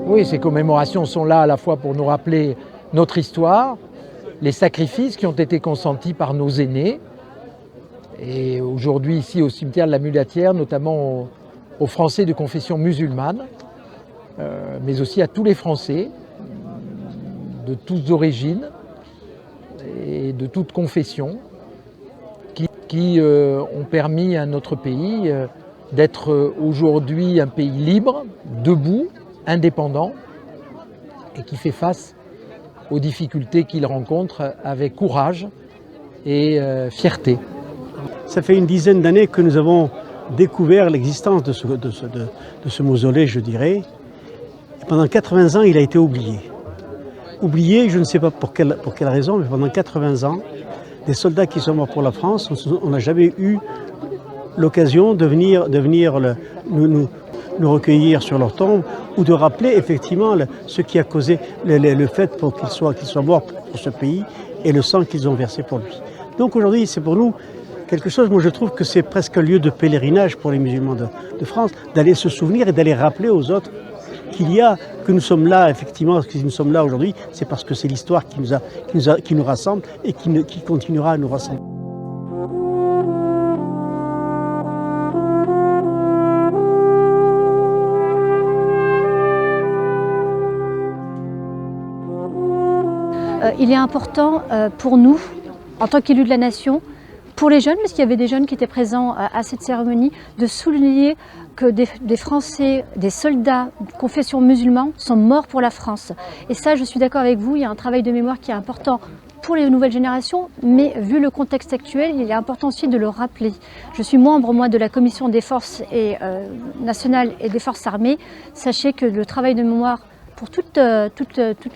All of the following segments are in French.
Oui, ces commémorations sont là à la fois pour nous rappeler notre histoire, les sacrifices qui ont été consentis par nos aînés. Et aujourd'hui, ici au cimetière de la Mulatière, notamment aux Français de confession musulmane, mais aussi à tous les Français de toutes origines et de toutes confessions qui ont permis à notre pays d'être aujourd'hui un pays libre, debout, indépendant et qui fait face aux difficultés qu'il rencontre avec courage et fierté. Ça fait une dizaine d'années que nous avons découvert l'existence de ce mausolée, je dirais. Et pendant 80 ans, il a été oublié. Oublié, je ne sais pas pour quelle raison, mais pendant 80 ans, des soldats qui sont morts pour la France, on n'a jamais eu l'occasion de venir nous recueillir sur leur tombe ou de rappeler effectivement ce qui a causé le fait pour qu'ils soient morts pour ce pays et le sang qu'ils ont versé pour lui. Donc aujourd'hui, c'est pour nous quelque chose, moi je trouve que c'est presque un lieu de pèlerinage pour les musulmans de France, d'aller se souvenir et d'aller rappeler aux autres que nous sommes là, effectivement, que nous sommes là aujourd'hui, c'est parce que c'est l'histoire qui nous rassemble et qui continuera à nous rassembler. Il est important pour nous, en tant qu'élus de la nation, pour les jeunes, parce qu'il y avait des jeunes qui étaient présents à cette cérémonie, de souligner que des Français, des soldats de confession musulmane sont morts pour la France. Et ça, je suis d'accord avec vous, il y a un travail de mémoire qui est important pour les nouvelles générations, mais vu le contexte actuel, il est important aussi de le rappeler. Je suis membre, moi, de la commission des forces nationales et des forces armées. Sachez que le travail de mémoire pour toutes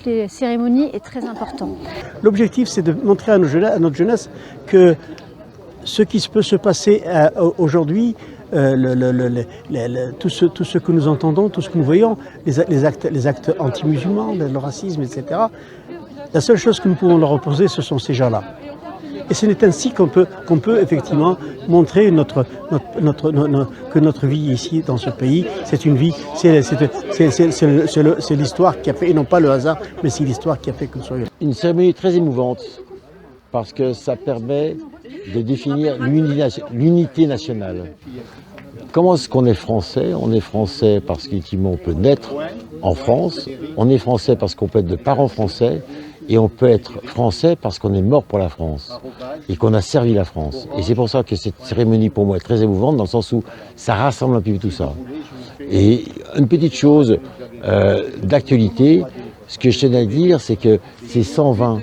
les cérémonies est très important. L'objectif, c'est de montrer à notre jeunesse que ce qui peut se passer aujourd'hui, tout ce que nous entendons, tout ce que nous voyons, les actes anti-musulmans, le racisme, etc., la seule chose que nous pouvons leur opposer, ce sont ces gens-là. Et c'est ainsi qu'on peut effectivement montrer que notre vie ici, dans ce pays, c'est une vie, c'est l'histoire qui a fait, et non pas le hasard, mais c'est l'histoire qui a fait que nous soyons là. Une cérémonie très émouvante, parce que ça permet de définir l'unité nationale. Comment est-ce qu'on est français? On est français parce qu'effectivement on peut naître en France, on est français parce qu'on peut être de parents français, et on peut être français parce qu'on est mort pour la France et qu'on a servi la France. Et c'est pour ça que cette cérémonie pour moi est très émouvante, dans le sens où ça rassemble un peu tout ça. Et une petite chose d'actualité, ce que je tenais à dire, c'est que ces 120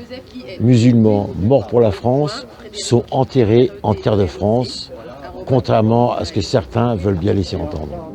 musulmans morts pour la France sont enterrés en terre de France, contrairement à ce que certains veulent bien laisser entendre.